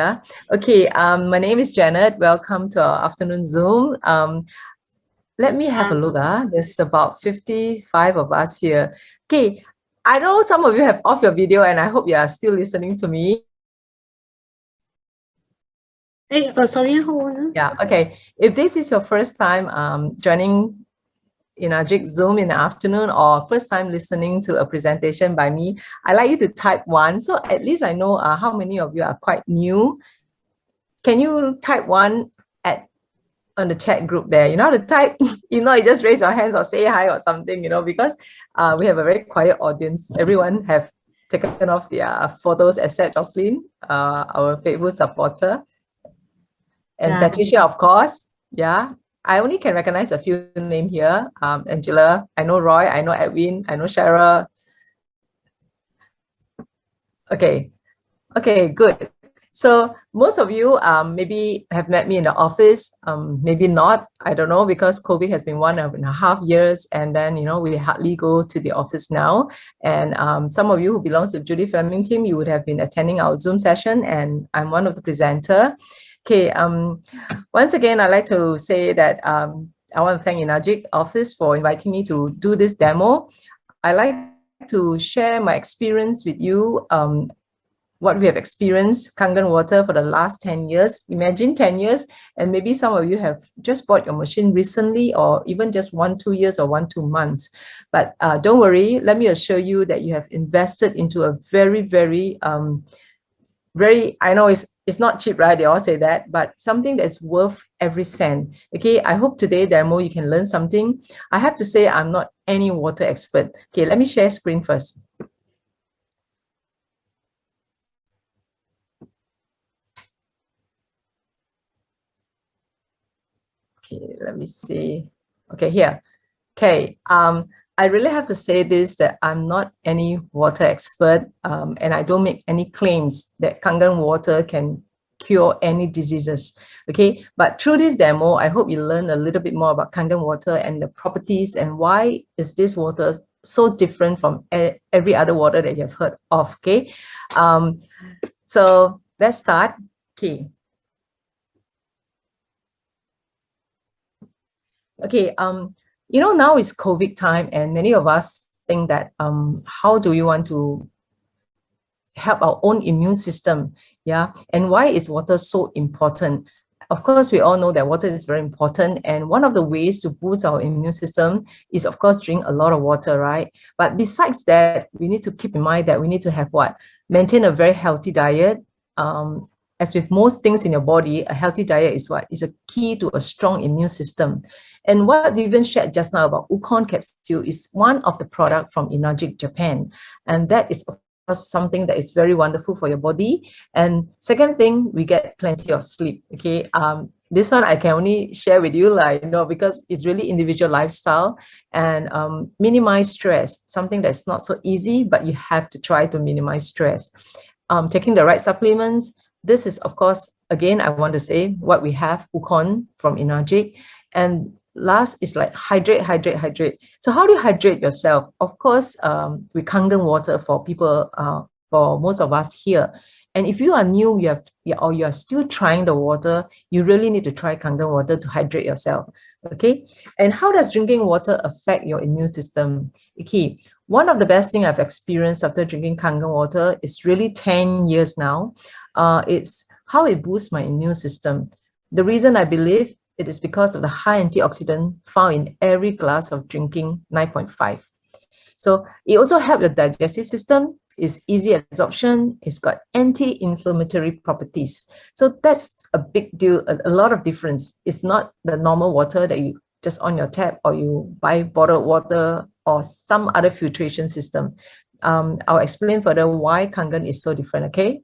Yeah. Okay. My name is Janet. Welcome to our afternoon Zoom. Let me have a look. There's about 55 of us here. Okay. I know some of you have off your video, and I hope you are still listening to me. Hey, sorry, hold on. Yeah. Okay. If this is your first time joining ENAGIC Zoom in the afternoon, or first time listening to a presentation by me, I'd like you to type 1. So at least I know how many of you are quite new. Can you type 1 on the chat group there? You know how to type? You just raise your hands or say hi or something, because we have a very quiet audience. Everyone have taken off their photos except Jocelyn, our faithful supporter. And Yeah. Patricia, of course. Yeah. I only can recognize a few names here. Angela, I know Roy, I know Edwin, I know Shara. Okay. Okay, good. So most of you maybe have met me in the office, maybe not, I don't know, because COVID has been 1.5 years, and then, we hardly go to the office now. And some of you who belongs to Judy Fleming team, you would have been attending our Zoom session, and I'm one of the presenter. Okay, once again, I'd like to say that I want to thank ENAGIC office for inviting me to do this demo. I like to share my experience with you, what we have experienced Kangen water for the last 10 years. Imagine 10 years, and maybe some of you have just bought your machine recently, or even just 1-2 years or 1-2 months. But don't worry, let me assure you that you have invested into a very, very, I know it's not cheap, right? They all say that, but something that's worth every cent. Okay, I hope today demo you can learn something. I have to say I'm not any water expert. Okay, let me share screen first. Okay, let me see. Okay, here. Okay, I really have to say this, that I'm not any water expert, and I don't make any claims that Kangen water can cure any diseases. Okay, but through this demo, I hope you learn a little bit more about Kangen water and the properties, and why is this water so different from every other water that you've heard of. Okay, so let's start. Okay. Okay, now it's COVID time, and many of us think that how do we want to help our own immune system? Yeah, and why is water so important? Of course, we all know that water is very important, and one of the ways to boost our immune system is, of course, drink a lot of water, right? But besides that, we need to keep in mind that we need to have what? Maintain a very healthy diet. As with most things in your body, a healthy diet is what? Is a key to a strong immune system. And what Vivian shared just now about Ukon capsule is one of the products from ENAGIC Japan. And that is, of course, something that is very wonderful for your body. And second thing, we get plenty of sleep. Okay. This one I can only share with you, because it's really individual lifestyle, and minimize stress, something that's not so easy, but you have to try to minimize stress. Taking the right supplements. This is, of course, again, I want to say what we have, Ukon from ENAGIC. And last is like hydrate, hydrate, hydrate. So how do you hydrate yourself? Of course, with Kangen water for people, for most of us here. And if you are new, you are still trying the water, you really need to try Kangen water to hydrate yourself. Okay. And how does drinking water affect your immune system? Okay. One of the best things I've experienced after drinking Kangen water is really 10 years now. It's how it boosts my immune system. The reason I believe it is because of the high antioxidant found in every glass of drinking, 9.5. So it also helps your digestive system. It's easy absorption. It's got anti-inflammatory properties. So that's a big deal, a lot of difference. It's not the normal water that you just on your tap, or you buy bottled water or some other filtration system. I'll explain further why Kangen is so different, okay?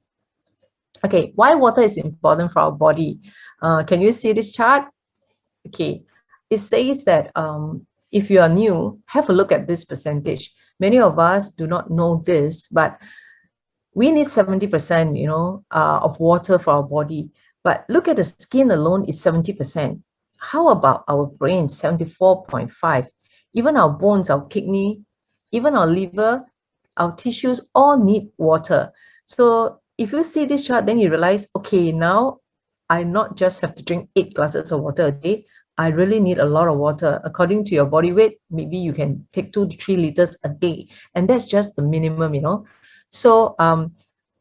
Okay, why water is important for our body. Can you see this chart? Okay, it says that if you are new, have a look at this percentage. Many of us do not know this, but we need 70%, of water for our body. But look at the skin alone, it's 70%. How about our brain, 74.5? Even our bones, our kidney, even our liver, our tissues all need water. So if you see this chart, then you realize, okay, now I not just have to drink 8 glasses of water a day. I really need a lot of water. According to your body weight, maybe you can take 2 to 3 liters a day. And that's just the minimum, you know. So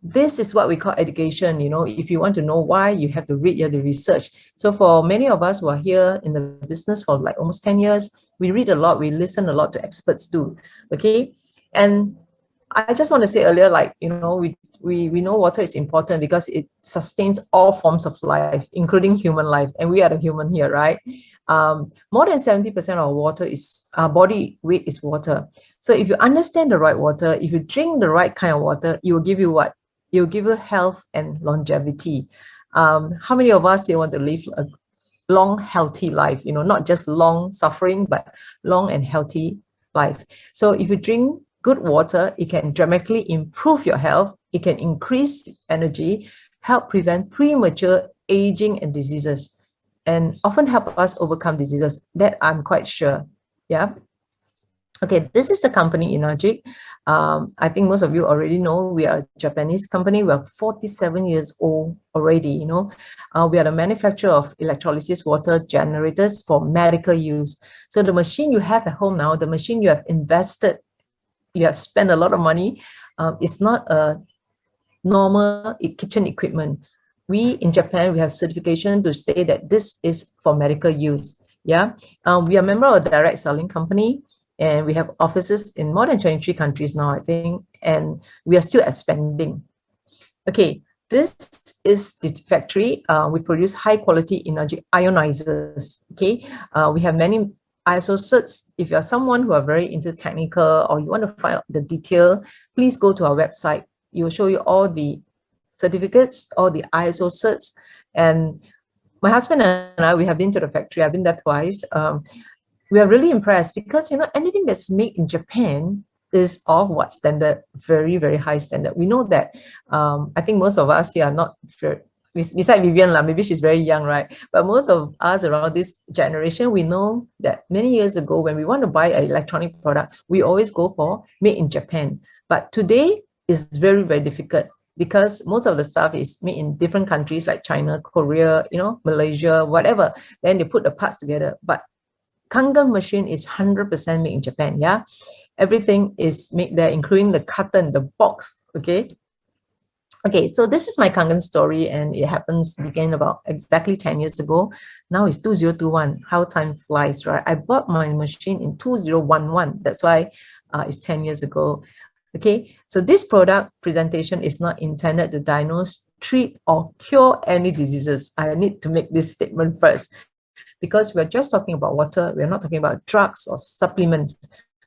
this is what we call education. You know, if you want to know why, you have to read the research. So for many of us who are here in the business for like almost 10 years, we read a lot, we listen a lot to experts too. Okay. And I just want to say earlier, like, you know, we know water is important because it sustains all forms of life, including human life. And we are the human here, right? More than 70% of water is, body weight is water. So if you understand the right water, if you drink the right kind of water, it will give you what? It will give you health and longevity. How many of us here want to live a long, healthy life? You know, not just long suffering, but long and healthy life. So if you drink good water, it can dramatically improve your health. It can increase energy, help prevent premature aging and diseases, and often help us overcome diseases. That I'm quite sure. Yeah. Okay, this is the company ENAGIC. I think most of you already know we are a Japanese company. We are 47 years old already, you know. We are the manufacturer of electrolysis water generators for medical use. So the machine you have at home now, the machine you have invested, you have spent a lot of money, it's not a normal kitchen equipment. We in Japan, we have certification to say that this is for medical use. Yeah, we are a member of a direct selling company, and we have offices in more than 23 countries now, I think, and we are still expanding. Okay, this is the factory. We produce high quality energy ionizers. Okay, we have many ISO certs. If you're someone who are very into technical or you want to find out the detail, please go to our website. It will show you all the certificates, all the ISO certs. And my husband and I, we have been to the factory. I've been there twice. We are really impressed because, you know, anything that's made in Japan is of what standard? Very, very high standard. We know that. I think most of us here are not very, besides Vivian, maybe she's very young, right? But most of us around this generation, we know that many years ago, when we want to buy an electronic product, we always go for made in Japan. But today is very, very difficult because most of the stuff is made in different countries like China, Korea, you know, Malaysia, whatever. Then they put the parts together. But Kangen machine is 100% made in Japan, yeah? Everything is made there, including the carton, the box, okay? Okay, so this is my Kangen story, and it began about exactly 10 years ago. Now it's 2021, how time flies, right? I bought my machine in 2011, that's why it's 10 years ago. Okay, so this product presentation is not intended to diagnose, treat, or cure any diseases. I need to make this statement first, because we're just talking about water. We're not talking about drugs or supplements.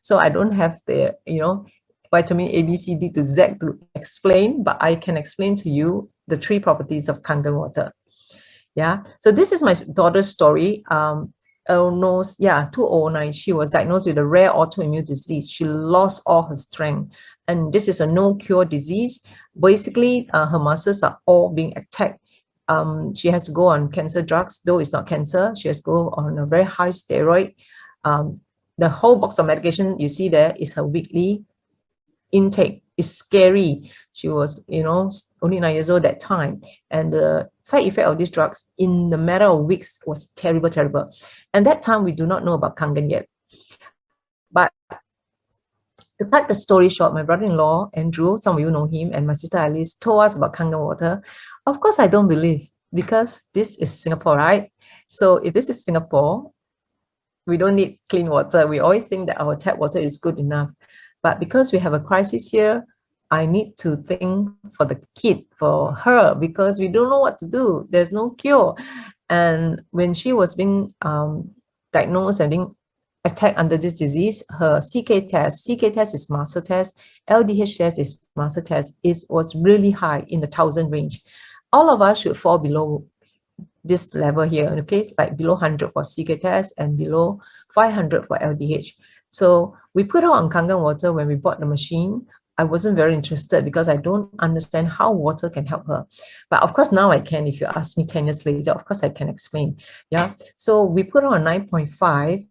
So I don't have the, you know, vitamin A, B, C, D to Z to explain, but I can explain to you the 3 properties of Kangen water. Yeah, so this is my daughter's story. 2009, she was diagnosed with a rare autoimmune disease. She lost all her strength. And this is a no-cure disease. Basically, her muscles are all being attacked. She has to go on cancer drugs, though it's not cancer. She has to go on a very high steroid. The whole box of medication you see there is her weekly intake. It's scary. She was, you know, only 9 years old at that time. And the side effect of these drugs in the matter of weeks was terrible, terrible. And that time we do not know about Kangen yet. But to cut the story short, my brother-in-law, Andrew, some of you know him, and my sister Alice told us about Kangen water. Of course, I don't believe, because this is Singapore, right? So if this is Singapore, we don't need clean water. We always think that our tap water is good enough. But because we have a crisis here, I need to think for the kid, for her, because we don't know what to do. There's no cure. And when she was being diagnosed and being attacked under this disease, her CK test is muscle test, LDH test is muscle test, was really high in the 1,000 range. All of us should fall below this level here, okay, like below 100 for CK test and below 500 for LDH. So we put her on Kangen water when we bought the machine. I wasn't very interested because I don't understand how water can help her. But of course, now I can. If you ask me 10 years later, of course I can explain. Yeah. So we put her on 9.5.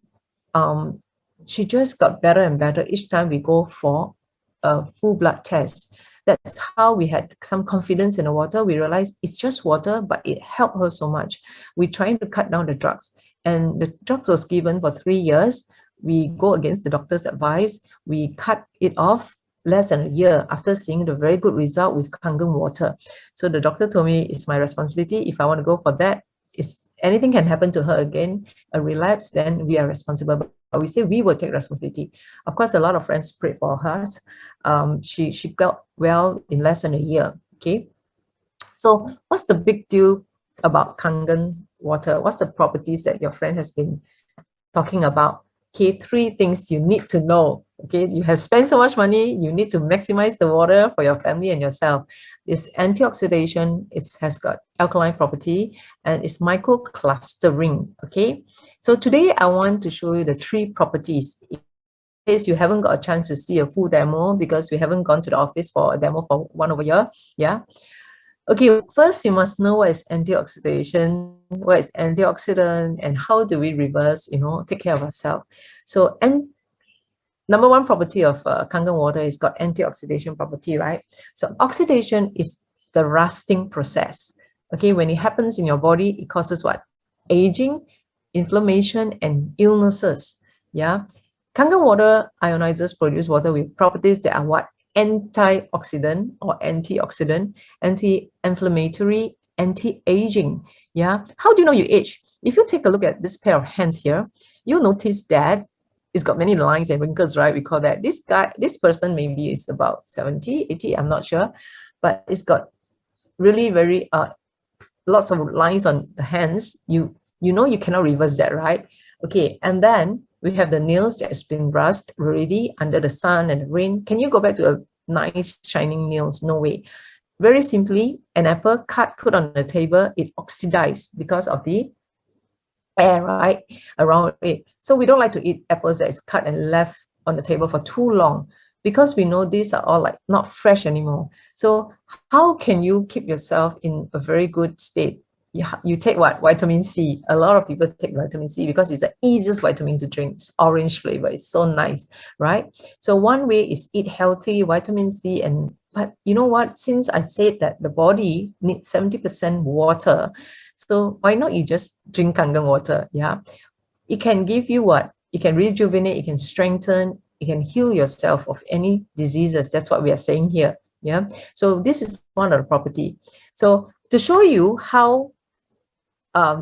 She just got better and better each time we go for a full blood test. That's how we had some confidence in the water. We realized it's just water, but it helped her so much. We're trying to cut down the drugs, and the drugs was given for 3 years. We go against the doctor's advice. We cut it off less than a year after seeing the very good result with Kangen water. So the doctor told me it's my responsibility. If I want to go for that, anything can happen to her again, a relapse, then we are responsible. But we say we will take responsibility. Of course, a lot of friends prayed for her. She got well in less than a year. Okay. So what's the big deal about Kangen water? What's the properties that your friend has been talking about? Okay, 3 things you need to know. Okay, you have spent so much money, you need to maximize the water for your family and yourself. It's antioxidant, it has got alkaline property, and it's microclustering. Okay, so today I want to show you the 3 properties. In case you haven't got a chance to see a full demo because we haven't gone to the office for a demo for 1 over a year. Yeah. Okay, first you must know what is antioxidant, what is antioxidant, and how do we reverse, take care of ourselves. So, and number 1 property of Kangen water is got antioxidant property, right? So oxidation is the rusting process. Okay, when it happens in your body, it causes what? Aging, inflammation, and illnesses. Yeah, Kangen water ionizers produce water with properties that are what? Antioxidant or antioxidant, anti-inflammatory, anti-aging. Yeah. How do you know you age? If you take a look at this pair of hands here, you'll notice that it's got many lines and wrinkles, right? We call that this person maybe is about 70, 80, I'm not sure, but it's got really very lots of lines on the hands. You know you cannot reverse that, right? Okay, and then we have the nails that has been rust already under the sun and the rain. Can you go back to a nice shining nails? No way. Very simply, an apple cut, put on the table, it oxidized because of the air, right, around it. So we don't like to eat apples that is cut and left on the table for too long because we know these are all like not fresh anymore. So how can you keep yourself in a very good state? You take what? Vitamin C. A lot of people take vitamin C because it's the easiest vitamin to drink. It's orange flavor. It's so nice, right? So one way is eat healthy, vitamin C. But you know what? Since I said that the body needs 70% water, so why not you just drink Kangen water? Yeah, it can give you what? It can rejuvenate, it can strengthen, it can heal yourself of any diseases. That's what we are saying here. Yeah, so this is one of the property. So to show you how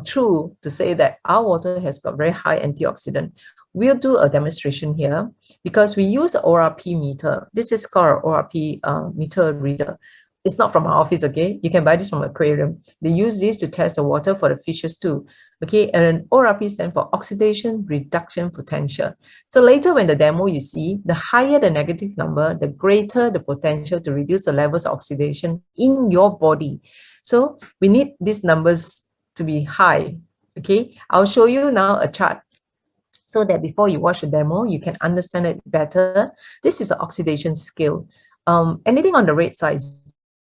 true to say that our water has got very high antioxidant, we'll do a demonstration here because we use an ORP meter. This is called ORP meter reader. It's not from our office, okay? You can buy this from an aquarium. They use this to test the water for the fishes too, okay? And ORP stands for oxidation reduction potential. So later when the demo you see, the higher the negative number, the greater the potential to reduce the levels of oxidation in your body. So we need these numbers to be high, okay? I'll show you now a chart so that before you watch the demo, you can understand it better. This is the oxidation scale. Anything on the red side is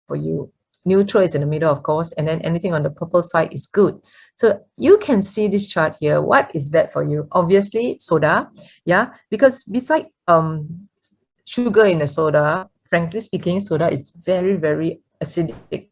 for you. Neutral is in the middle, of course, and then anything on the purple side is good. So you can see this chart here. What is bad for you? Obviously, soda, yeah, because beside sugar in the soda, frankly speaking, soda is very, very acidic.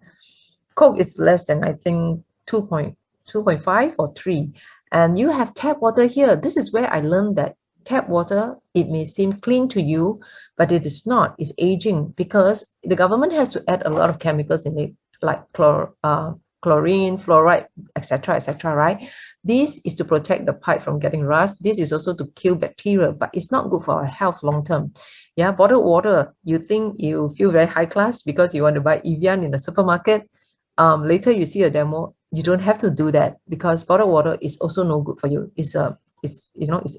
Coke is less than, I think, 2.5 or 3. And you have tap water here. This is where I learned that tap water, it may seem clean to you, but it is not. It's aging because the government has to add a lot of chemicals in it, like chlorine, fluoride, etc., right? This is to protect the pipe from getting rust. This is also to kill bacteria, but it's not good for our health long term. Yeah, bottled water, you think you feel very high class because you want to buy Evian in the supermarket. Later you see a demo, you don't have to do that because bottled water is also no good for you. It's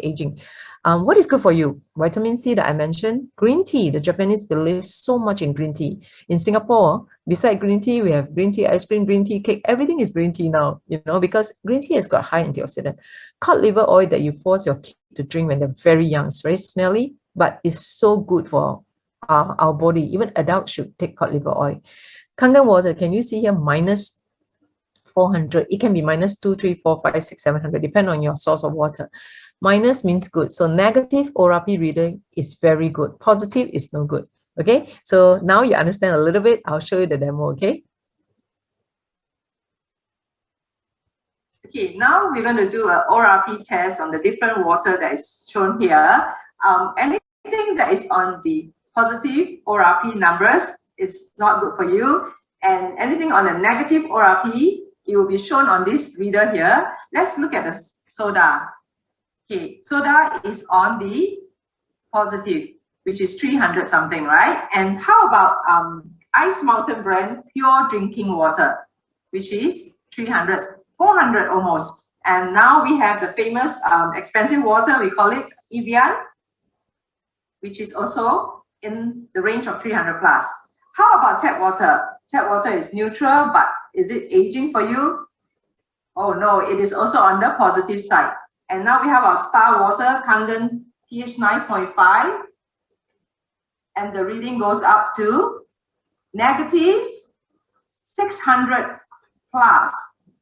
aging. What is good for you? Vitamin C that I mentioned, green tea. The Japanese believe so much in green tea. In Singapore, beside green tea, we have green tea ice cream, green tea cake. Everything is green tea now, because green tea has got high antioxidant. Cod liver oil that you force your kid to drink when they're very young. It's very smelly, but it's so good for our body. Even adults should take cod liver oil. Kangen water, can you see here, minus 400. It can be minus 2, 3, 4, 5, 6, 700, depend on your source of water. Minus means good. So negative ORP reading is very good. Positive is no good. Okay, so now you understand a little bit. I'll show you the demo, okay? Okay, now we're going to do an ORP test on the different water that is shown here. Anything that is on the positive ORP numbers is not good for you. And anything on the negative ORP, it will be shown on this reader here. Let's look at the soda. Okay, soda is on the positive, which is 300 something, right? And how about Ice Mountain brand pure drinking water, which is 300, 400 almost. And now we have the famous expensive water, we call it Evian, which is also in the range of 300 plus. How about tap water? Tap water is neutral, but is it aging for you? Oh no, it is also on the positive side. And now we have our star water, Kangen pH 9.5. And the reading goes up to negative 600 plus.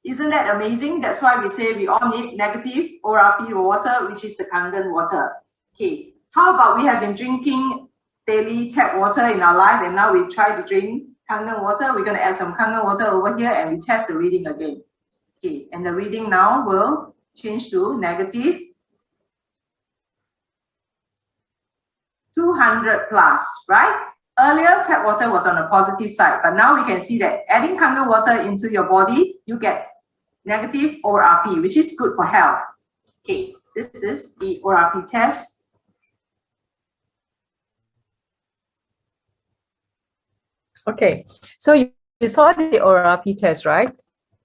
Isn't that amazing? That's why we say we all need negative ORP water, which is the Kangen water. Okay, how about we have been drinking daily tap water in our life, and now we try to drink Kangen water. We're going to add some Kangen water over here, and we test the reading again. Okay, and the reading now will change to negative 200 plus, right? Earlier, tap water was on the positive side, but now we can see that adding Kangen water into your body, you get negative ORP, which is good for health. Okay, this is the ORP test. Okay, so you saw the ORP test, right?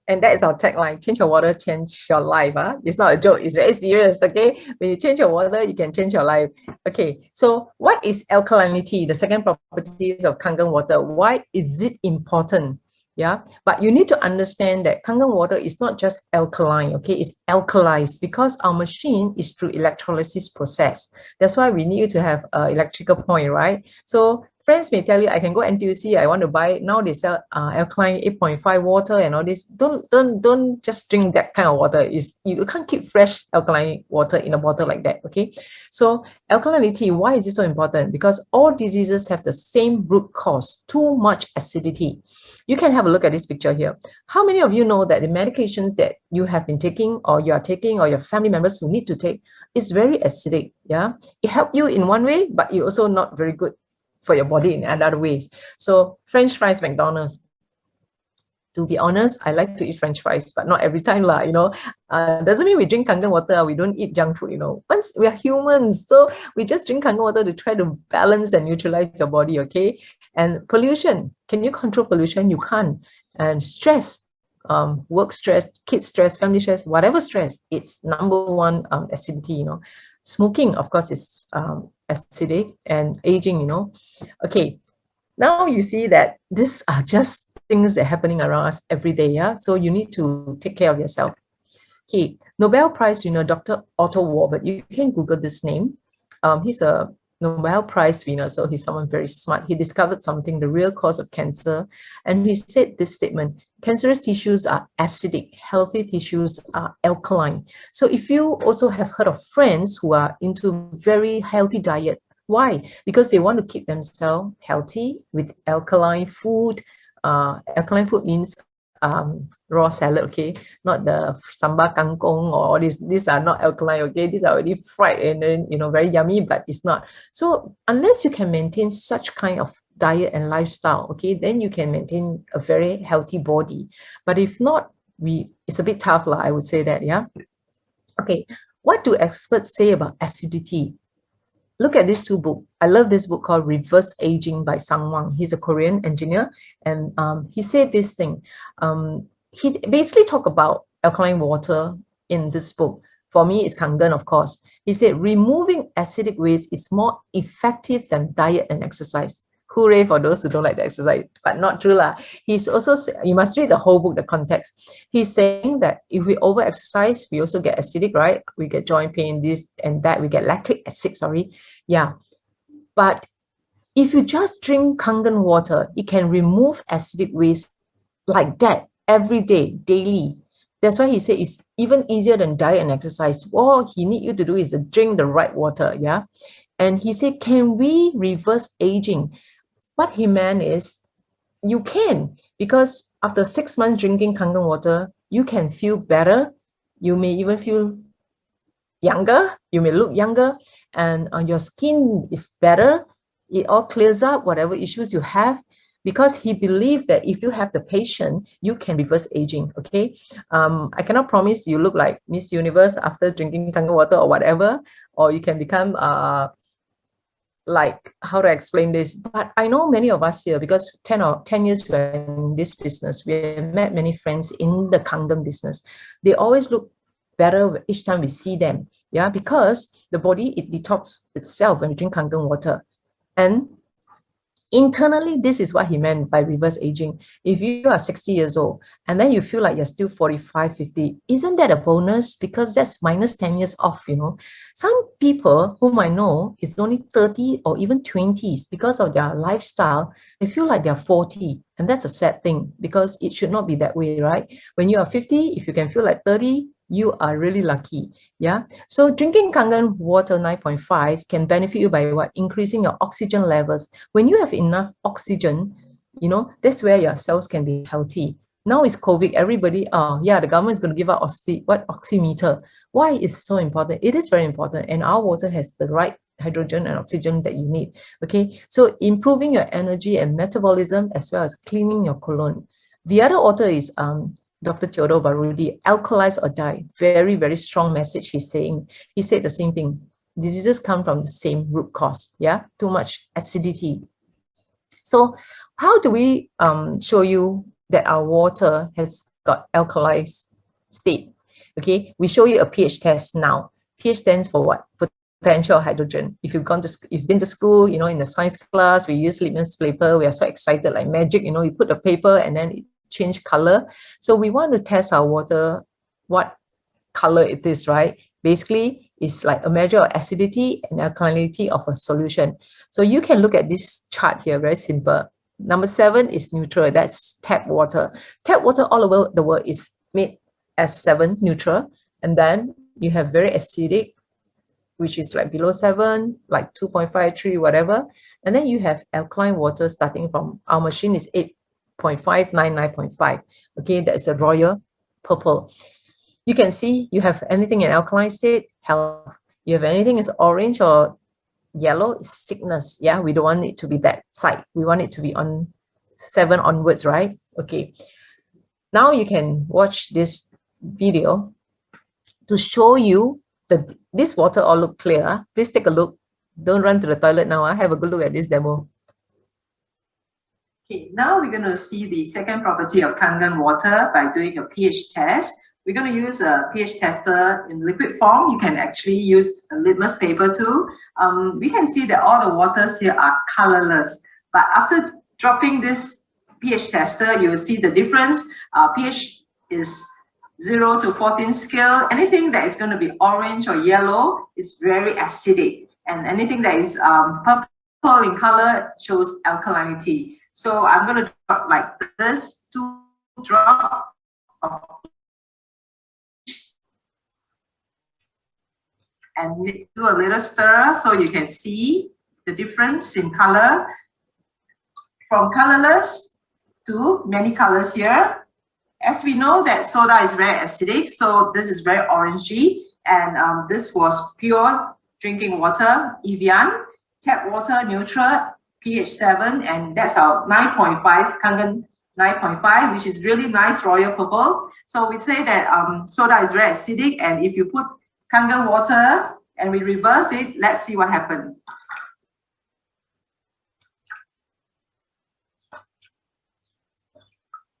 And that is our tagline, change your water, change your life. It's not a joke, it's very serious, okay? When you change your water, you can change your life. Okay, so what is alkalinity? The second properties of Kangen water. Why is it important? Yeah, but you need to understand that Kangen water is not just alkaline, okay? It's alkalized because our machine is through electrolysis process. That's why we need to have an electrical point, right? So friends may tell you, I can go NTUC, I want to buy, now they sell alkaline 8.5 water and all this. Don't just drink that kind of water. You can't keep fresh alkaline water in a bottle like that, okay? So alkalinity, why is it so important? Because all diseases have the same root cause, too much acidity. You can have a look at this picture here. How many of you know that the medications that you have been taking or you are taking or your family members who need to take is very acidic, yeah? It helps you in one way, but it also not very good for your body in other ways. So French fries, McDonald's. To be honest, I like to eat French fries, but not every time lah, you know. Doesn't mean we drink Kangen water, we don't eat junk food, you know. Once we are humans, so we just drink Kangen water to try to balance and neutralize your body, okay? And pollution, can you control pollution? You can't. And stress, work stress, kids stress, family stress, whatever stress, it's number one, acidity, you know. Smoking, of course, is acidic, and aging, you know. Okay, now you see that these are just things that are happening around us every day, yeah? So you need to take care of yourself. Okay, Nobel Prize winner, Dr. Otto Warburg, you can Google this name. He's a Nobel Prize winner, so he's someone very smart. He discovered something, the real cause of cancer, and he said this statement: cancerous tissues are acidic, healthy tissues are alkaline. So if you also have heard of friends who are into very healthy diet, why? Because they want to keep themselves healthy with alkaline food. Alkaline food means raw salad, okay, not the sambal kangkong or all this. These are not alkaline, okay? These are already fried and then, you know, very yummy, but it's not. So unless you can maintain such kind of diet and lifestyle, okay, then you can maintain a very healthy body. But if not, it's a bit tough lah, I would say that, yeah. Okay, what do experts say about acidity? Look at these two books. I love this book called Reverse Aging by Sang Wang. He's a Korean engineer, and he said this thing. He basically talked about alkaline water in this book. For me, it's Kangen, of course. He said removing acidic waste is more effective than diet and exercise. Hooray for those who don't like the exercise, but not true lah. He's also, you must read the whole book, the context. He's saying that if we over exercise, we also get acidic, right? We get joint pain, this and that, we get lactic acid, sorry. Yeah. But if you just drink Kangen water, it can remove acidic waste like that every day, daily. That's why he said it's even easier than diet and exercise. All he need you to do is to drink the right water, yeah? And he said, can we reverse aging? what he meant is you can, because after 6 months drinking Kangen water, you can feel better. You may even feel younger, you may look younger, and your skin is better. It all clears up whatever issues you have, because he believed that if you have the patience, you can reverse aging. Okay, I cannot promise you look like Miss Universe after drinking Kangen water or whatever, or you can become like, how to explain this, but I know many of us here, because 10 years we're in this business, we have met many friends in the Kangen business. They always look better each time we see them. Yeah, because the body, it detox itself when we drink Kangen water. And internally, this is what he meant by reverse aging. If you are 60 years old and then you feel like you're still 45, 50, isn't that a bonus? Because that's minus 10 years off, you know. Some people whom I know, it's only 30 or even 20s, because of their lifestyle, they feel like they're 40. And that's a sad thing, because it should not be that way, right? When you are 50, if you can feel like 30, you are really lucky. Yeah. So drinking Kangen water 9.5 can benefit you by what? Increasing your oxygen levels. When you have enough oxygen, you know, that's where your cells can be healthy. Now it's COVID, everybody, yeah, the government is going to give out oximeter. Why it's so important? It is very important, and our water has the right hydrogen and oxygen that you need. Okay, so improving your energy and metabolism, as well as cleaning your colon. The other author is Dr. Theodore Barudi, alkalize or die. Very, very strong message he's saying. He said the same thing. Diseases come from the same root cause. Yeah, too much acidity. So how do we show you that our water has got alkalized state? Okay, we show you a pH test now. pH stands for what? Potential hydrogen. If you've been to school, you know, in the science class, we use litmus paper. We are so excited, like magic, you know, you put the paper and then it change color. So we want to test our water, what color it is, right? Basically, it's like a measure of acidity and alkalinity of a solution. So you can look at this chart here, very simple. Number 7 is neutral, that's tap water. Tap water all over the world is made as 7, neutral. And then you have very acidic, which is like below 7, like 2.5, 3, whatever. And then you have alkaline water starting from, our machine is 8.5, 9.5. Okay, that's a royal purple. You can see you have anything in alkaline state, health. You have anything is orange or yellow, sickness. Yeah, we don't want it to be that side. We want it to be on 7 onwards, right? Okay. Now you can watch this video to show you this water all look clear. Please take a look. Don't run to the toilet now. Have a good look at this demo. Okay, now we're going to see the second property of Kangen water by doing a pH test. We're going to use a pH tester in liquid form. You can actually use a litmus paper too. We can see that all the waters here are colorless. But after dropping this pH tester, you will see the difference. pH is 0 to 14 scale. Anything that is going to be orange or yellow is very acidic. And anything that is purple in color shows alkalinity. So I'm going to drop like this, 2 drops of, and do a little stir so you can see the difference in color from colorless to many colors here. As we know that soda is very acidic, so this is very orangey, and this was pure drinking water, Evian. Tap water, neutral, pH 7, and that's our 9.5, Kangen 9.5, which is really nice royal purple. So we say that soda is very acidic, and if you put Kangen water and we reverse it, let's see what happened.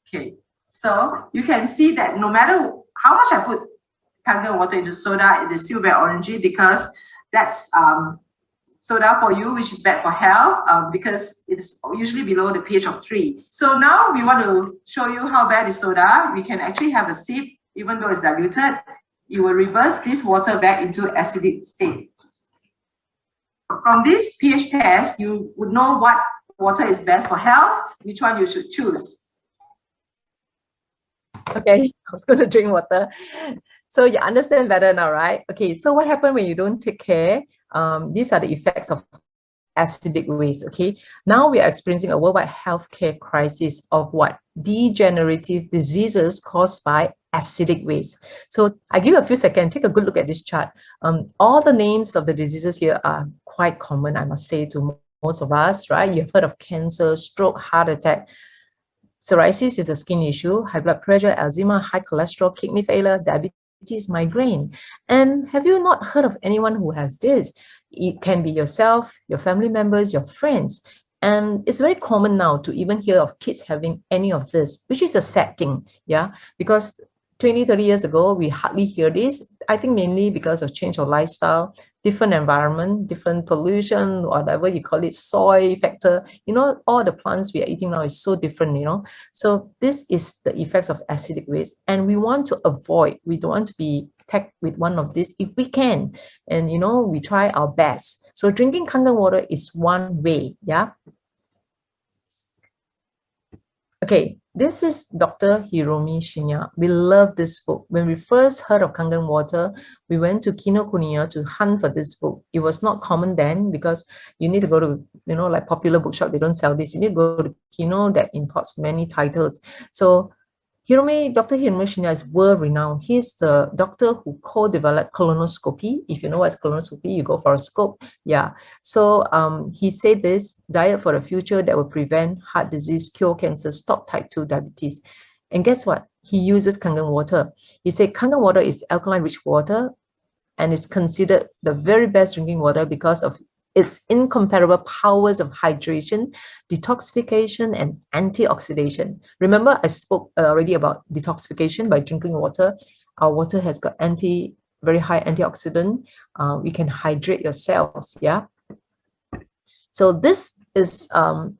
Okay, so you can see that no matter how much I put Kangen water into soda, it is still very orangey, because that's soda for you, which is bad for health, because it's usually below the pH of 3. So now we want to show you how bad is soda. We can actually have a sip, even though it's diluted. You will reverse this water back into acidic state. From this pH test, you would know what water is best for health, which one you should choose. Okay, I was going to drink water. So you understand better now, right? Okay, so what happens when you don't take care? These are the effects of acidic waste, okay? Now we are experiencing a worldwide healthcare crisis of what? Degenerative diseases caused by acidic waste. So I give you a few seconds, take a good look at this chart. All the names of the diseases here are quite common, I must say, to most of us, right? You've heard of cancer, stroke, heart attack. Psoriasis is a skin issue, high blood pressure, eczema, high cholesterol, kidney failure, diabetes, migraine. And have you not heard of anyone who has this? It can be yourself, your family members, your friends. And it's very common now to even hear of kids having any of this, which is a sad thing, yeah? Because 20, 30 years ago, we hardly hear this. I think mainly because of change of lifestyle, different environment, different pollution, whatever you call it, soil factor. You know, all the plants we are eating now is so different, you know. So this is the effects of acidic waste. And we want to avoid, we don't want to be tagged with one of these if we can. And, you know, we try our best. So drinking Kangen water is one way, yeah. Okay, this is Dr. Hiromi Shinya. We love this book. When we first heard of Kangen water, we went to Kinokuniya to hunt for this book. It was not common then because you need to go to, you know, like popular bookshop, they don't sell this. You need to go to Kino that imports many titles. So Dr. Hiromi Shinya is world-renowned. He's the doctor who co-developed colonoscopy. If you know what's colonoscopy, you go for a scope. Yeah. So he said this diet for the future that will prevent heart disease, cure cancer, stop type 2 diabetes. And guess what? He uses Kangen water. He said Kangen water is alkaline-rich water and is considered the very best drinking water because of its incomparable powers of hydration, detoxification, and antioxidation. Remember, I spoke already about detoxification by drinking water. Our water has got very high antioxidant. We can hydrate your cells, yeah? So this is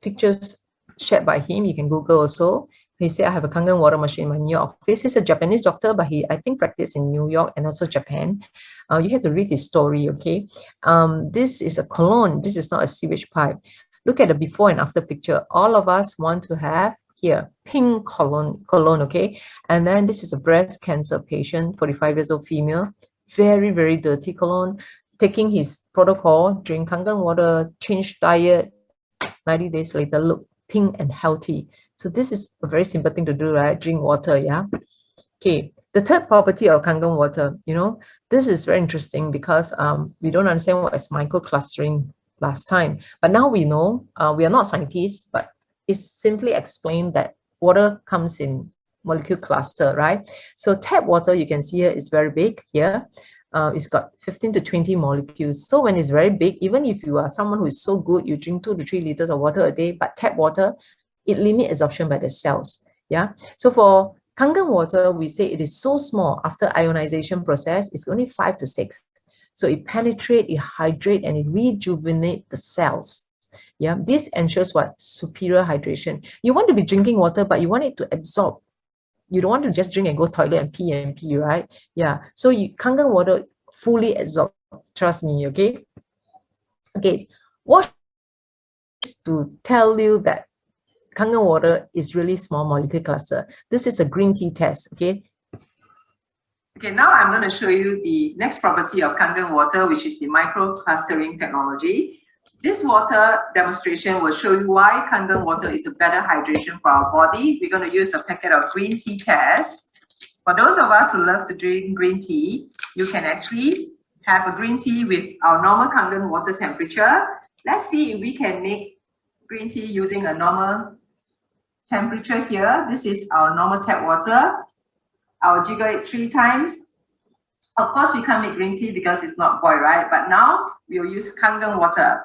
pictures shared by him. You can Google also. He said, I have a Kangen water machine in my New York office. He's a Japanese doctor, but he, I think, practiced in New York and also Japan. You have to read his story, okay? This is a cologne. This is not a sewage pipe. Look at the before and after picture. All of us want to have here, pink cologne, okay? And then this is a breast cancer patient, 45 years old female, very, very dirty cologne, taking his protocol, drink Kangen water, change diet, 90 days later, look pink and healthy. So this is a very simple thing to do, right? Drink water, yeah? Okay, the third property of Kangen water, you know, this is very interesting because we don't understand what is microclustering last time. But now we know, we are not scientists, but it's simply explained that water comes in molecule cluster, right? So tap water, you can see here, is very big here. It's got 15 to 20 molecules. So when it's very big, even if you are someone who is so good, you drink 2 to 3 liters of water a day, but tap water, it limits absorption by the cells. Yeah. So for Kangen water, we say it is so small after ionization process, it's only 5 to 6. So it penetrates, it hydrates, and it rejuvenates the cells. Yeah. This ensures what? Superior hydration. You want to be drinking water, but you want it to absorb. You don't want to just drink and go toilet and pee, right? Yeah. So Kangen water fully absorb. Trust me, okay? Okay. What to tell you that Kangen water is really small molecule cluster. This is a green tea test, okay? Okay, now I'm going to show you the next property of Kangen water, which is the microclustering technology. This water demonstration will show you why Kangen water is a better hydration for our body. We're going to use a packet of green tea test. For those of us who love to drink green tea, you can actually have a green tea with our normal Kangen water temperature. Let's see if we can make green tea using a normal temperature here. This is our normal tap water. I'll jiggle it 3 times. Of course, we can't make green tea because it's not boiled, right? But now we'll use Kangen water.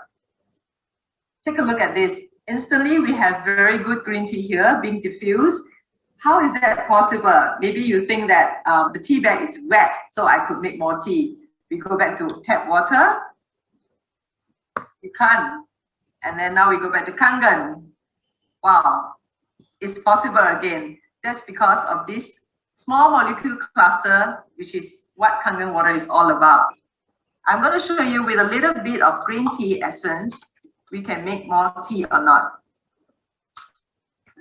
Take a look at this. Instantly, we have very good green tea here being diffused. How is that possible? Maybe you think that the tea bag is wet, so I could make more tea. We go back to tap water. You can't. And then now we go back to Kangen. Wow, it's possible again. That's because of this small molecule cluster, which is what Kangen water is all about. I'm going to show you with a little bit of green tea essence, we can make more tea or not.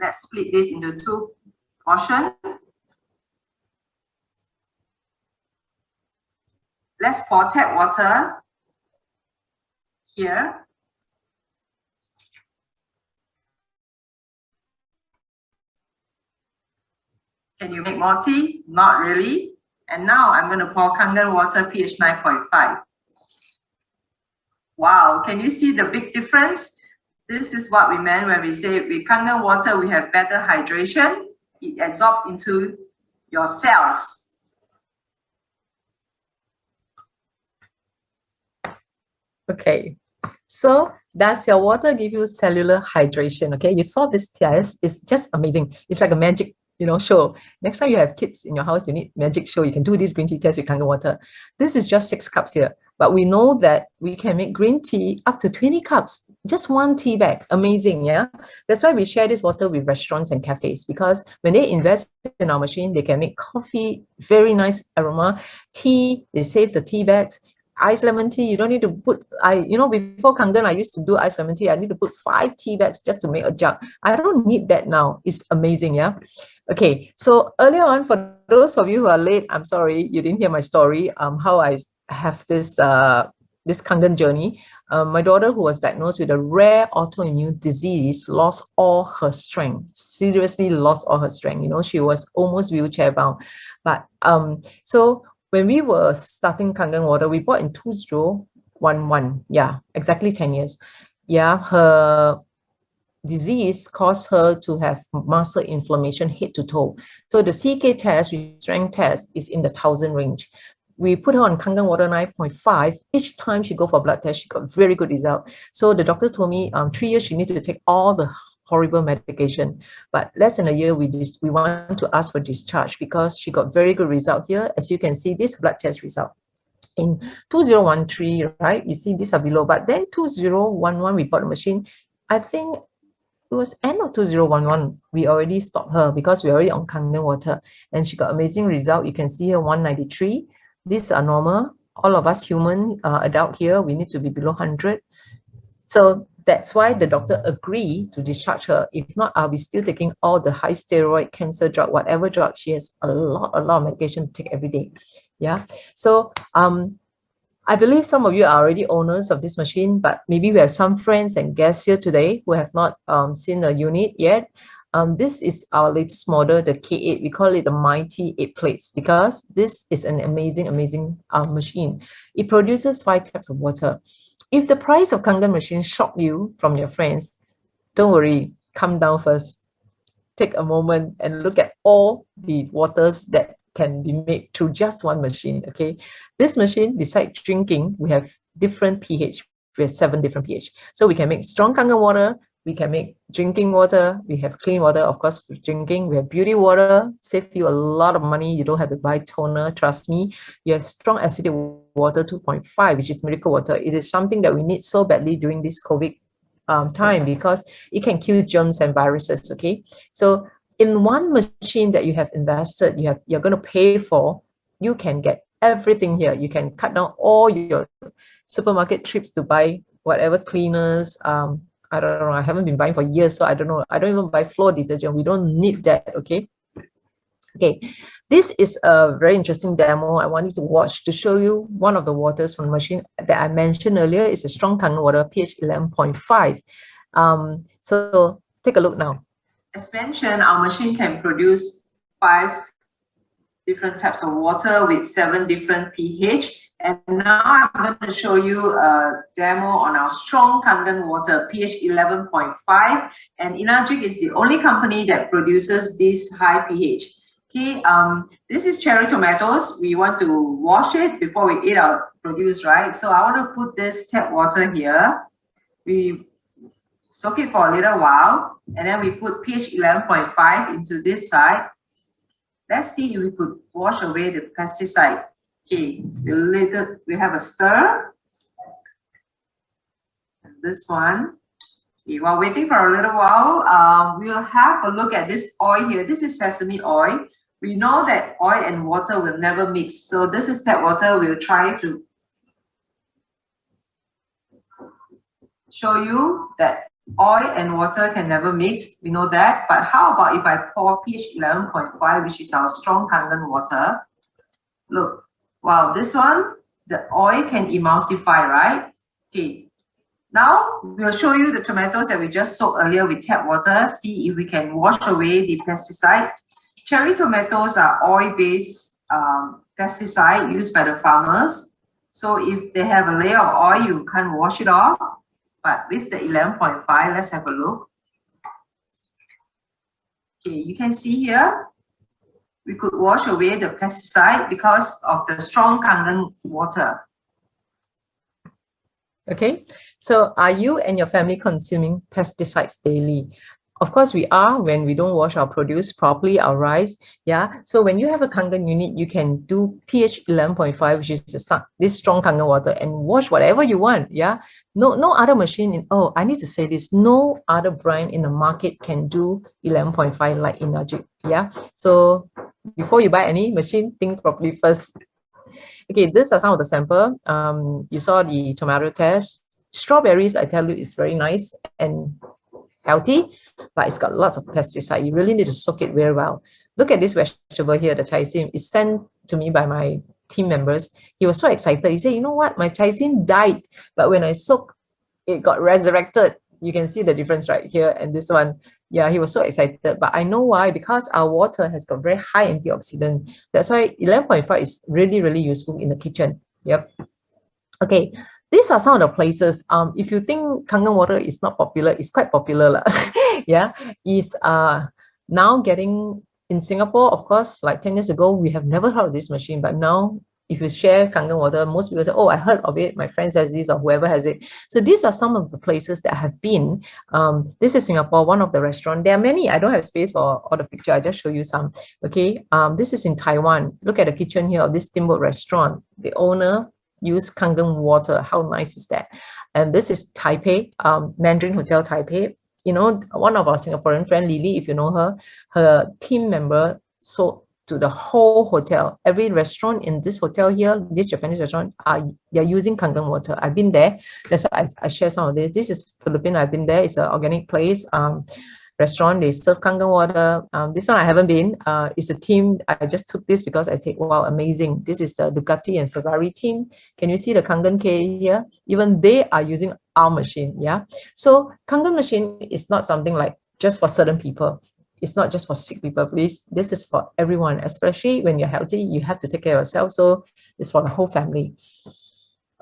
Let's split this into 2 portions. Let's pour tap water here. Can you make more tea? Not really. And now I'm going to pour Kangen water pH 9.5. Wow, can you see the big difference? This is what we meant when we say with Kangen water, we have better hydration. It absorbs into your cells. Okay, so does your water give you cellular hydration? Okay, you saw this test. It's just amazing. It's like a magic, show. Next time you have kids in your house, you need magic show. You can do this green tea test with Kangen water. This is just 6 cups here, but we know that we can make green tea up to 20 cups, just 1 tea bag. Amazing, yeah? That's why we share this water with restaurants and cafes, because when they invest in our machine, they can make coffee, very nice aroma, tea, they save the tea bags. Iced lemon tea, you don't need to put, before Kangen, I used to do iced lemon tea. I need to put 5 tea bags just to make a jug. I don't need that now. It's amazing, yeah? Okay, so earlier on, for those of you who are late, I'm sorry, you didn't hear my story, how I have this Kangen journey. My daughter, who was diagnosed with a rare autoimmune disease, lost all her strength, seriously lost all her strength. She was almost wheelchair bound. But so when we were starting Kangen water, we bought in 2011. Yeah, exactly 10 years. Yeah, her disease caused her to have muscle inflammation head to toe. So the CK test, strength test, is in the 1,000 range. We put her on Kangen water 9.5. Each time she go for blood test, she got very good result. So the doctor told me 3 years she needed to take all the horrible medication. But less than a year, we want to ask for discharge because she got very good result here. As you can see, this blood test result. In 2013, right? You see these are below. But then 2011, we bought a machine. I think it was end of 2011, we already stopped her because we're already on Kangen water. And she got amazing result. You can see here 193. These are normal. All of us human adult here, we need to be below 100. So that's why the doctor agreed to discharge her. If not, I'll be still taking all the high steroid, cancer drug, whatever drug. She has a lot of medication to take every day. Yeah. So I believe some of you are already owners of this machine, but maybe we have some friends and guests here today who have not seen a unit yet. This is our latest model, the K8. We call it the Mighty 8 plates because this is an amazing machine. It produces 5 types of water. If the price of Kangen machine shocked you from your friends, don't worry, calm down first. Take a moment and look at all the waters that can be made through just one machine, okay? This machine, besides drinking, we have different pH. We have 7 different pH. So we can make strong Kangen water, we can make drinking water, we have clean water, of course, for drinking, we have beauty water, save you a lot of money, you don't have to buy toner, trust me. You have strong acidic water, 2.5, which is miracle water. It is something that we need so badly during this COVID time because it can kill germs and viruses, okay? So in one machine that you have invested, you're going to pay for, you can get everything here. You can cut down all your supermarket trips to buy whatever cleaners. I don't know. I haven't been buying for years, so I don't know. I don't even buy floor detergent. We don't need that, okay? Okay, this is a very interesting demo I want you to watch to show you one of the waters from the machine that I mentioned earlier. Is a strong Kangen water, pH 11.5. So take a look now. As mentioned, our machine can produce 5 different types of water with 7 different pH. And now I'm going to show you a demo on our strong Kangen water, pH 11.5. And ENAGIC is the only company that produces this high pH. Okay, this is cherry tomatoes. We want to wash it before we eat our produce, right? So I want to put this tap water here. We soak it for a little while, and then we put pH 11.5 into this side. Let's see if we could wash away the pesticide. Okay, we have a stir. This one. Okay, while waiting for a little while, we'll have a look at this oil here. This is sesame oil. We know that oil and water will never mix. So this is tap water. We'll try to show you that oil and water can never mix. We know that. But how about if I pour pH 11.5, which is our strong Kangen water? Look, wow, this one, the oil can emulsify, right? Okay. Now, we'll show you the tomatoes that we just soaked earlier with tap water. See if we can wash away the pesticide. cherry tomatoes are oil-based pesticide used by the farmers. So if they have a layer of oil, you can't wash it off. But with the 11.5, let's have a look. Okay, you can see here, we could wash away the pesticide because of the strong Kangen water. Okay, so are you and your family consuming pesticides daily? Of course, we are when we don't wash our produce properly, our rice. Yeah. So when you have a Kangen unit, you can do pH 11.5, which is this strong Kangen water, and wash whatever you want. Yeah. No other machine. Oh, I need to say this. No other brand in the market can do 11.5 like ENAGIC. Yeah. So before you buy any machine, think properly first. Okay, these are some of the sample. You saw the tomato test. Strawberries, I tell you, is very nice and healthy, but it's got lots of pesticide. You really need to soak it very well. Look at this vegetable here, the chaisim. It's sent to me by my team members. He was so excited. He said, you know what? My chaisim died, but when I soak, it got resurrected. You can see the difference right here and this one. Yeah, he was so excited, but I know why, because our water has got very high antioxidant. That's why 11.5 is really, really useful in the kitchen. Yep. Okay, these are some of the places. If you think Kangen water is not popular, it's quite popular. Yeah, is now getting in Singapore, of course, like 10 years ago, we have never heard of this machine, but now if you share Kangen water, most people say, oh, I heard of it, my friend says this, or whoever has it. So these are some of the places that have been. This is Singapore, one of the restaurants. There are many. I don't have space for all the picture. I just show you some. Okay, this is in Taiwan. Look at the kitchen here of this steamboat restaurant. The owner use Kangen water. How nice is that? And this is Taipei, Mandarin Hotel Taipei. You know, one of our Singaporean friend, Lily, if you know her, her team member sold to the whole hotel. Every restaurant in this hotel here, this Japanese restaurant, they're using Kangen water. I've been there. That's why I share some of this. This is Philippines. I've been there. It's an organic place. Restaurant, they serve Kangen water. This one I haven't been. It's a team. I just took this because I said, wow, amazing. This is the Ducati and Ferrari team. Can you see the Kangen K here? Even they are using our machine. Yeah. So Kangen machine is not something like just for certain people. It's not just for sick people, please. This is for everyone, especially when you're healthy, you have to take care of yourself. So it's for the whole family.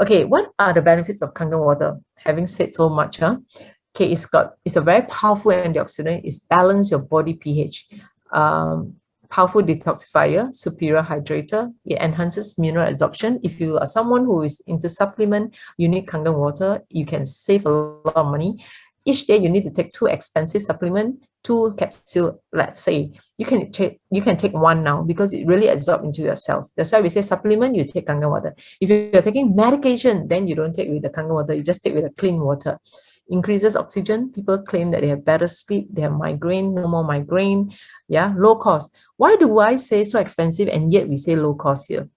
Okay, what are the benefits of Kangen water? Having said so much, okay, it's a very powerful antioxidant. It's balance your body pH. Powerful detoxifier, superior hydrator. It enhances mineral absorption. If you are someone who is into supplement, you need Kangen water, you can save a lot of money. Each day you need to take 2 expensive supplements, 2 capsules, let's say. You can take 1 now because it really absorbs into your cells. That's why we say supplement, you take Kangen water. If you're taking medication, then you don't take with the Kangen water, you just take with the clean water. Increases oxygen. People claim that they have better sleep, they have migraine, no more migraine. Yeah, low cost. Why do I say so expensive and yet we say low cost here?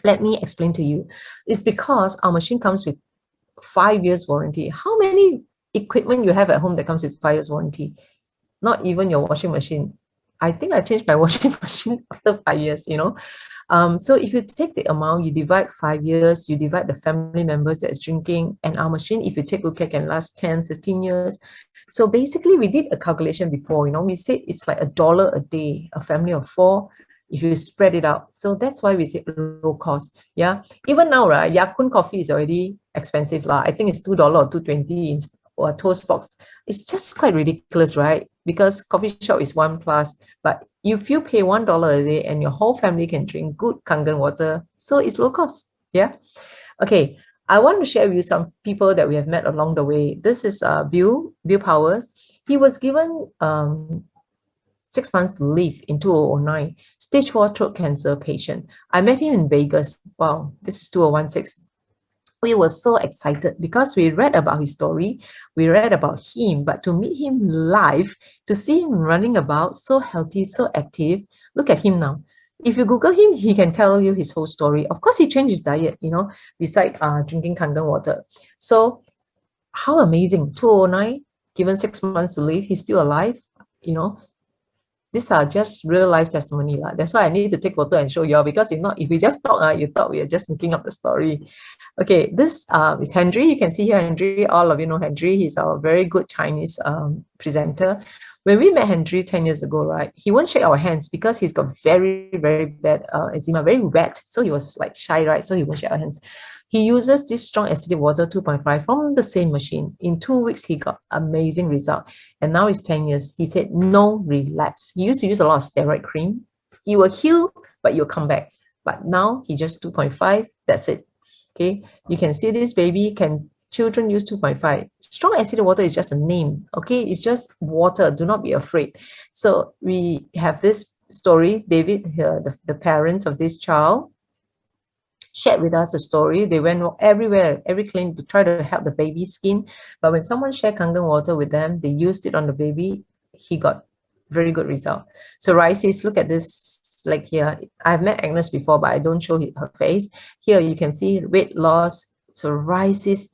Let me explain to you. It's because our machine comes with 5 years warranty. How many equipment you have at home that comes with 5 years warranty? Not even your washing machine. I think I changed my washing machine after 5 years, you know. So if you take the amount, you divide 5 years, you divide the family members that's drinking, and our machine, if you take good care, can last 10, 15 years. So basically, we did a calculation before, you know, we said it's like $1 a day, a family of 4, if you spread it out. So that's why we say low cost. Yeah. Even now, right, Ya-Kun coffee is already expensive. I think it's $2 or $2.20 or a toast box. It's just quite ridiculous, right? Because coffee shop is $1+, but if you pay $1 a day and your whole family can drink good Kangen water, so it's low cost. Yeah. Okay. I want to share with you some people that we have met along the way. This is Bill Powers. He was given 6 months leave in 2009, stage 4 throat cancer patient. I met him in Vegas. Wow, this is 2016. We were so excited because we read about his story, we read about him, but to meet him live, to see him running about, so healthy, so active. Look at him now. If you Google him, he can tell you his whole story. Of course, he changed his diet, you know, besides drinking Kangen water. So how amazing, 2009, given 6 months to live, he's still alive, you know. These are just real life testimony. That's why I need to take photo and show you all, because if not, if we just talk, you thought we are just making up the story. Okay, this is Henry. You can see here Henry. All of you know Henry. He's a very good Chinese presenter. When we met Henry 10 years ago, right, he won't shake our hands because he's got very, very bad eczema, very wet. So he was like shy, right? So he won't shake our hands. He uses this strong acidic water 2.5 from the same machine. In 2 weeks, he got amazing result. And now it's 10 years. He said no relapse. He used to use a lot of steroid cream. You will heal, but you'll come back. But now he just 2.5. That's it. Okay. You can see this baby can. Children use 2.5. Strong acidic water is just a name, okay? It's just water. Do not be afraid. So we have this story. David, the parents of this child, shared with us a story. They went everywhere, every clinic to try to help the baby's skin. But when someone shared Kangen water with them, they used it on the baby. He got very good result. Psoriasis, look at this, like here. I've met Agnes before, but I don't show her face. Here you can see weight loss, psoriasis,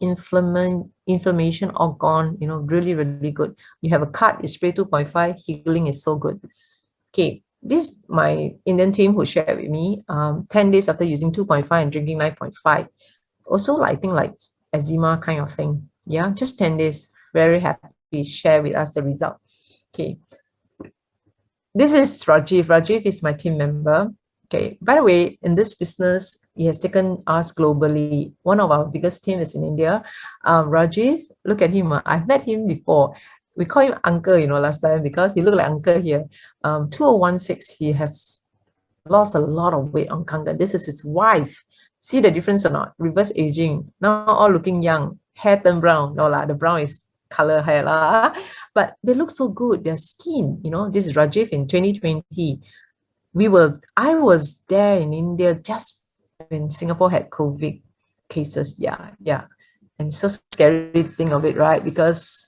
inflammation all gone, you know, really, really good. You have a cut, you spray 2.5, healing is so good. Okay, this my Indian team who shared with me 10 days after using 2.5 and drinking 9.5. Also, I think like eczema kind of thing. Yeah, just 10 days. Very happy. Share with us the result. Okay. This is Rajiv. Rajiv is my team member. Okay, by the way, in this business, he has taken us globally. One of our biggest team is in India. Rajiv, look at him. I've met him before. We call him uncle, you know, last time because he looked like uncle here. 2016, he has lost a lot of weight on Kangen. This is his wife. See the difference or not? Reverse aging. Now all looking young. Hair turned brown. No lah, the brown is color hair lah. But they look so good. Their skin, you know. This is Rajiv in 2020. I was there in India just when Singapore had COVID cases. Yeah. And it's so scary to think of it, right? Because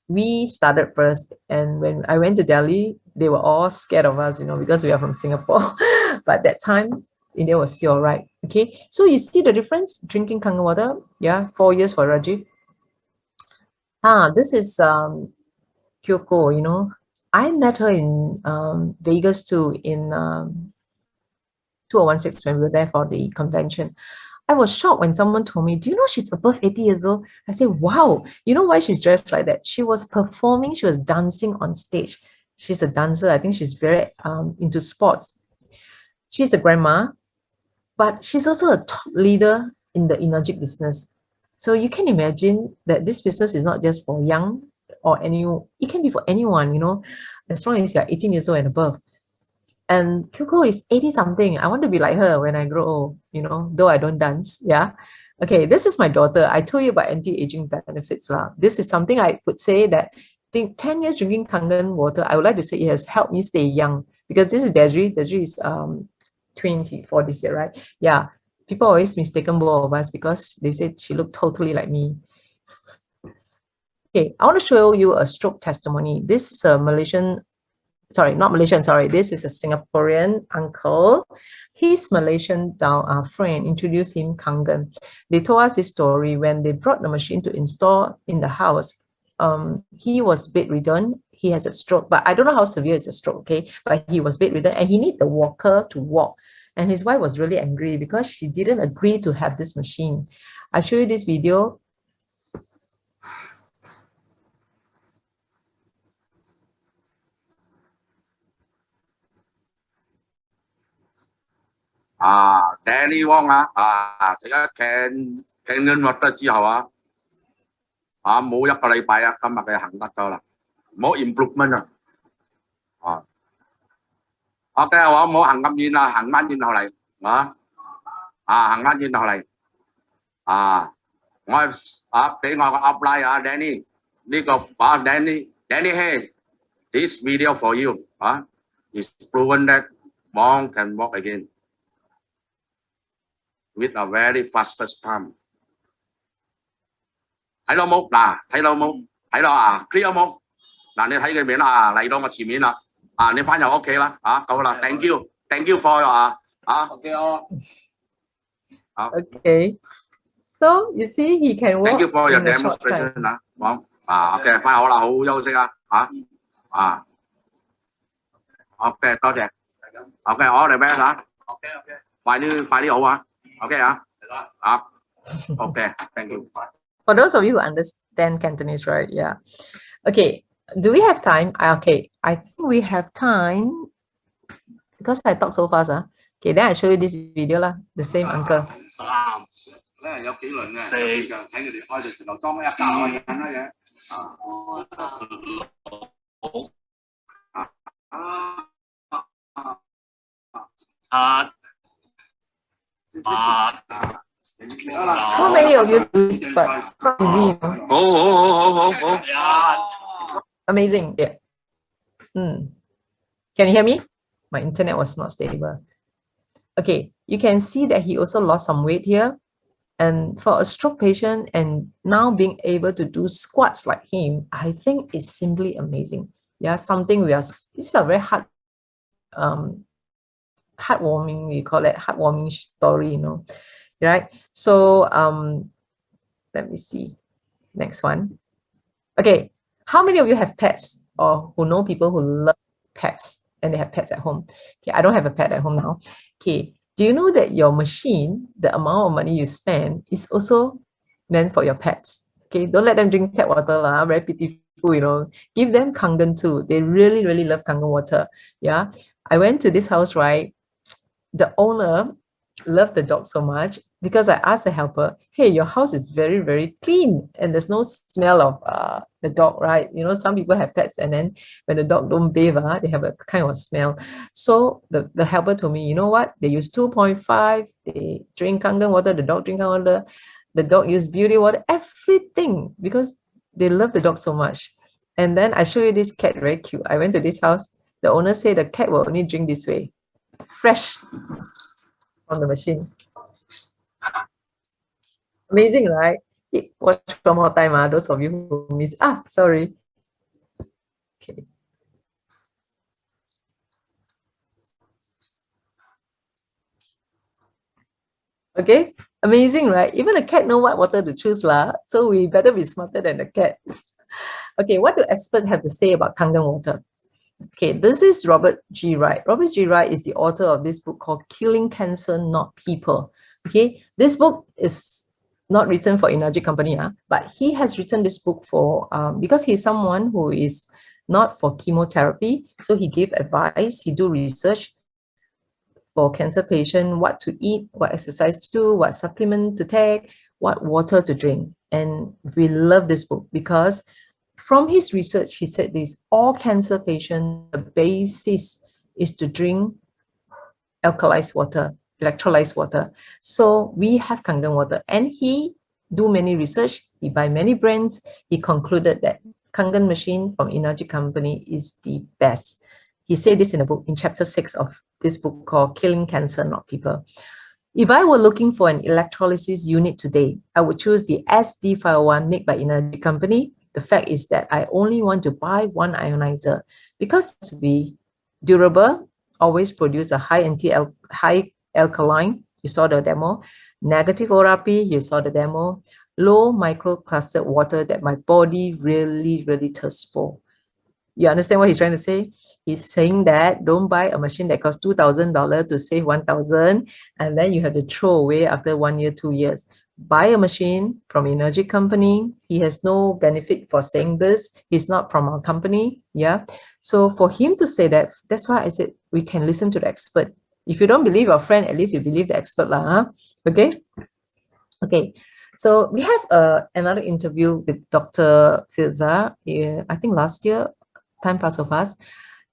we started first, and when I went to Delhi, they were all scared of us, you know, because we are from Singapore. But that time, India was still all right. Okay, so you see the difference drinking Kangen water. Yeah, 4 years for Rajiv. This is Kyoko, you know. I met her in Vegas too in 2016 when we were there for the convention. I was shocked when someone told me, do you know she's above 80 years old? I said, wow, you know why she's dressed like that? She was performing, she was dancing on stage. She's a dancer. I think she's very into sports. She's a grandma, but she's also a top leader in the ENAGIC business. So you can imagine that this business is not just for young or anyone. It can be for anyone, you know, as long as you're 18 years old and above. And Kyoko is 80 something. I want to be like her when I grow old, you know, though I don't dance. Yeah. Okay, this is my daughter. I told you about anti-aging benefits. This is something I would say that 10 years drinking Kangen water, I would like to say it has helped me stay young. Because this is Desiree. Desiree is 24 this year, right? Yeah. People always mistaken both of us because they said she looked totally like me. Okay, I want to show you a stroke testimony. This is a Malaysian, sorry, not Malaysian, sorry. This is a Singaporean uncle. His Malaysian friend introduced him Kangen. They told us this story when they brought the machine to install in the house. He was bedridden. He has a stroke, but I don't know how severe is a stroke, okay? But he was bedridden and he needed the walker to walk. And his wife was really angry because she didn't agree to have this machine. I'll show you this video. Danny Wong 食咗 Kangen water 之後冇1個禮拜今日佢行得咗啦，冇 improvement OK 我冇行咁遠啦，行翻轉頭嚟行翻轉頭嚟我俾我個 upline Danny 呢個Danny hey this video for you is proven that Wong can walk again with a very fastest time 睇到冇睇到冇睇到clear 冇你睇佢面嚟到我前面啦你翻入屋企啦夠啦 thank you for Okay, so you see he can walk. Thank you for your demonstration OK 翻好啦，好好休息OK 多謝 OK all the best OK 快啲好OK OK thank you. For those of you who understand Cantonese, right? Yeah. Okay. Do we have time? Okay, I think we have time because I talk so fast. Okay, then I show you this video lah. The same uncle. 咧有幾輪嘅，四就睇佢哋開嘅時候裝一架開緊啦嘅，How many of you do this? But easy.好， Amazing. Yeah. Can you hear me? My internet was not stable. Okay, you can see that he also lost some weight here. And for a stroke patient and now being able to do squats like him, I think is simply amazing. Yeah, something this is a very heartwarming, we call it heartwarming story, you know, right? So let me see. Next one. Okay, how many of you have pets or who know people who love pets and they have pets at home? Okay, I don't have a pet at home now. Okay, do you know that your machine, the amount of money you spend, is also meant for your pets? Okay, don't let them drink tap water lah, very pitiful, you know. Give them Kangen too. They really, really love Kangen water. Yeah, I went to this house, right? The owner loved the dog so much because I asked the helper, hey, your house is very, very clean and there's no smell of the dog, right? You know, some people have pets and then when the dog don't bathe, they have a kind of smell. So the helper told me, you know what? They use 2.5, they drink Kangen water, the dog drink Kangen water, the dog use beauty water, everything, because they love the dog so much. And then I show you this cat, very cute. I went to this house. The owner said the cat will only drink this way, fresh from the machine. Amazing, right? Watch one more time, those of you who miss. Sorry. Okay. Okay, amazing, right? Even the cat know what water to choose lah. So we better be smarter than the cat. Okay, what do experts have to say about Kangen water? Okay, this is Robert G. Wright. Robert G. Wright is the author of this book called Killing Cancer, Not People. Okay, this book is not written for ENAGIC company, but he has written this book for, because he's someone who is not for chemotherapy. So he gave advice, he do research for cancer patient, what to eat, what exercise to do, what supplement to take, what water to drink. And we love this book because from his research, he said this, all cancer patients, the basis is to drink alkalized water, electrolyzed water. So we have Kangen water. And he do many research, he buy many brands. He concluded that Kangen machine from ENAGIC company is the best. He said this in a book, in chapter 6 of this book called Killing Cancer, Not People. If I were looking for an electrolysis unit today, I would choose the SD501 made by ENAGIC company. The fact is that I only want to buy one ionizer because it's be durable, always produce a high alkaline, you saw the demo, negative ORAP, you saw the demo, low microclustered water that my body really, really thirsts for. You understand what he's trying to say? He's saying that don't buy a machine that costs $2,000 to save $1,000 and then you have to throw away after 1 year, 2 years. Buy a machine from ENAGIC company. He has no benefit for saying this. He's not from our company. Yeah. So for him to say that, that's why I said we can listen to the expert. If you don't believe your friend, at least you believe the expert lah. Okay. Okay. So we have another interview with Dr. Filza, I think last year, time passed so fast.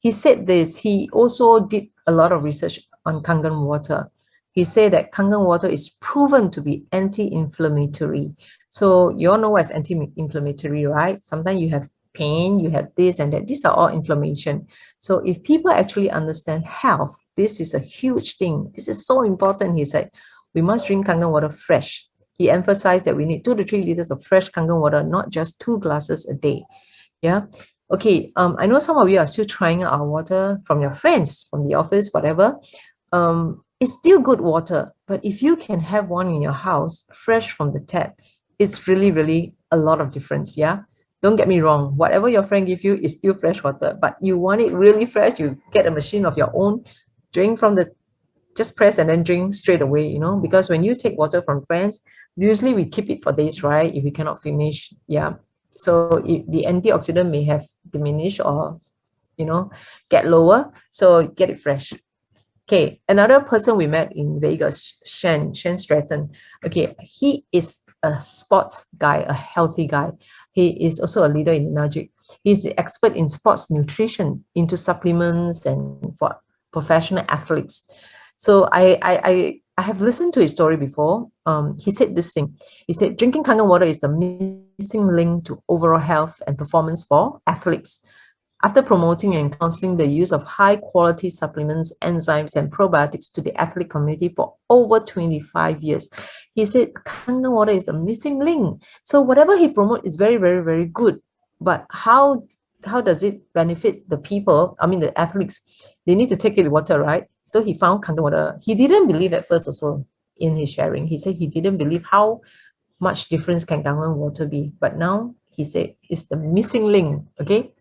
He said this, he also did a lot of research on Kangen water. He said that Kangen water is proven to be anti-inflammatory. So you all know what's anti-inflammatory, right? Sometimes you have pain, you have this and that. These are all inflammation. So if people actually understand health, this is a huge thing. This is so important. He said, we must drink Kangen water fresh. He emphasized that we need 2 to 3 liters of fresh Kangen water, not just 2 glasses a day. Yeah. Okay. I know some of you are still trying our water from your friends, from the office, whatever. It's still good water, but if you can have one in your house, fresh from the tap, it's really, really a lot of difference. Yeah. Don't get me wrong. Whatever your friend gives you is still fresh water, but you want it really fresh. You get a machine of your own, drink from the, just press and then drink straight away, you know, because when you take water from friends, usually we keep it for days, right? If we cannot finish. Yeah. So if the antioxidant may have diminished or, get lower, so get it fresh. Okay, another person we met in Vegas, Shen Stratton. Okay, he is a sports guy, a healthy guy. He is also a leader in ENAGIC. He's the expert in sports nutrition, into supplements and for professional athletes. So I have listened to his story before. He said this thing. He said drinking Kangen water is the missing link to overall health and performance for athletes. After promoting and counseling the use of high-quality supplements, enzymes, and probiotics to the athlete community for over 25 years, he said Kangen water is the missing link. So whatever he promotes is very, very, very good. But how does it benefit the people? I mean, the athletes, they need to take it with water, right? So he found Kangen water. He didn't believe at first also in his sharing. He said he didn't believe how much difference can Kangen water be. But now he said it's the missing link, okay?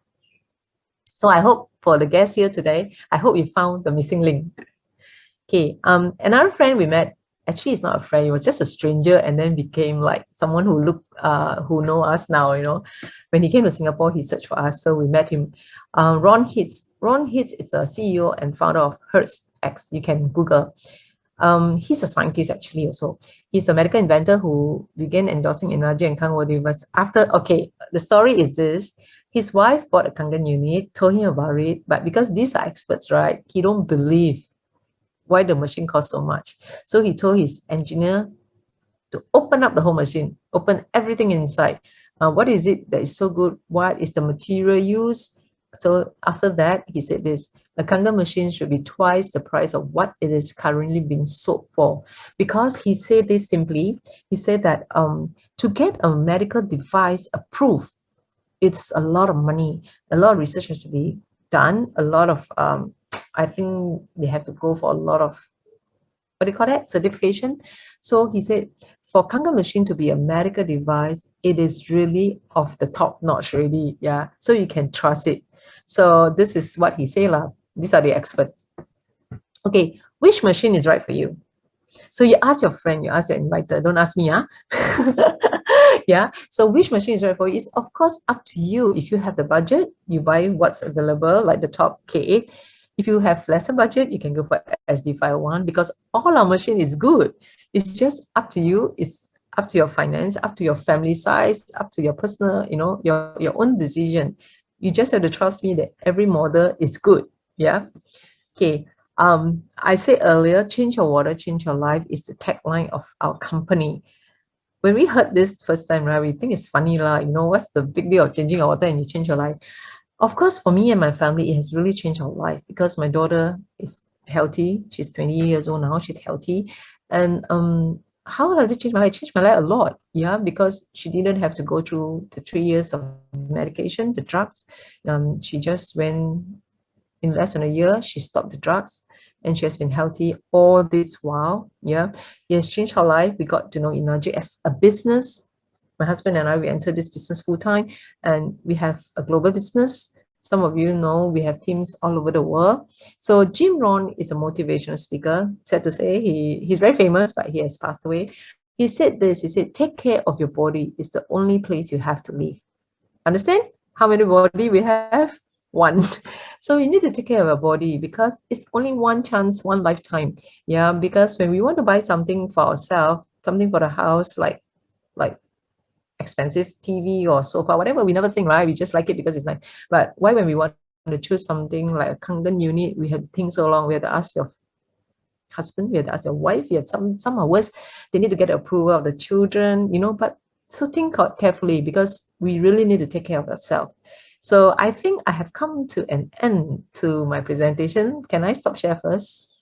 So I hope for the guests here today, I hope you found the missing link. Okay, another friend we met, actually it's not a friend, it was just a stranger and then became like someone who know us now, When he came to Singapore, he searched for us, so we met him. Ron Hitz. Ron Hitz is the CEO and founder of HertzX. You can Google. He's a scientist actually also. He's a medical inventor who began endorsing ENAGIC and Kangen water after, okay, the story is this. His wife bought a Kangen unit, told him about it, but because these are experts, right, he don't believe why the machine costs so much. So he told his engineer to open up the whole machine, open everything inside. What is it that is so good? What is the material used? So after that, he said this, the Kangen machine should be twice the price of what it is currently being sold for. Because he said this simply, he said that to get a medical device approved, it's a lot of money, a lot of research has to be done, a lot of, I think they have to go for a lot of, what do you call that, certification. So he said, for Kangen machine to be a medical device, it is really of the top notch really, yeah. So you can trust it. So this is what he said lah. These are the experts. Okay, which machine is right for you? So you ask your friend, you ask your inviter, don't ask me, huh? Yeah, so which machine is right for you? It's of course up to you. If you have the budget, you buy what's available, like the top K8. If you have lesser budget, you can go for SD501 because all our machine is good. It's just up to you. It's up to your finance, up to your family size, up to your personal, your own decision. You just have to trust me that every model is good. Yeah. Okay. I said earlier, change your water, change your life is the tagline of our company. When we heard this first time, right, we think it's funny lah. What's the big deal of changing your water and you change your life? Of course, for me and my family, it has really changed our life because my daughter is healthy. She's 20 years old now. She's healthy. And how does it change my life? It changed my life a lot. Yeah, because she didn't have to go through the 3 years of medication, the drugs. She just went in less than a year, she stopped the drugs and she has been healthy all this while. Yeah, it has changed her life. We got to know ENAGIC as a business. My husband and I, we entered this business full-time and we have a global business. Some of you know we have teams all over the world. So Jim Rohn is a motivational speaker. Sad to say, he's very famous, but he has passed away. He said this, he said, take care of your body. It's the only place you have to live. Understand how many body we have? One. So we need to take care of our body because it's only one chance, one lifetime. Yeah, because when we want to buy something for ourselves, something for the house, like expensive TV or sofa, whatever, we never think, right? We just like it because it's nice. But why when we want to choose something like a Kangen unit, we have to think so long. We have to ask your husband, we have to ask your wife, you have some of us, they need to get the approval of the children, but so think carefully because we really need to take care of ourselves. So I think I have come to an end to my presentation. Can I stop share first?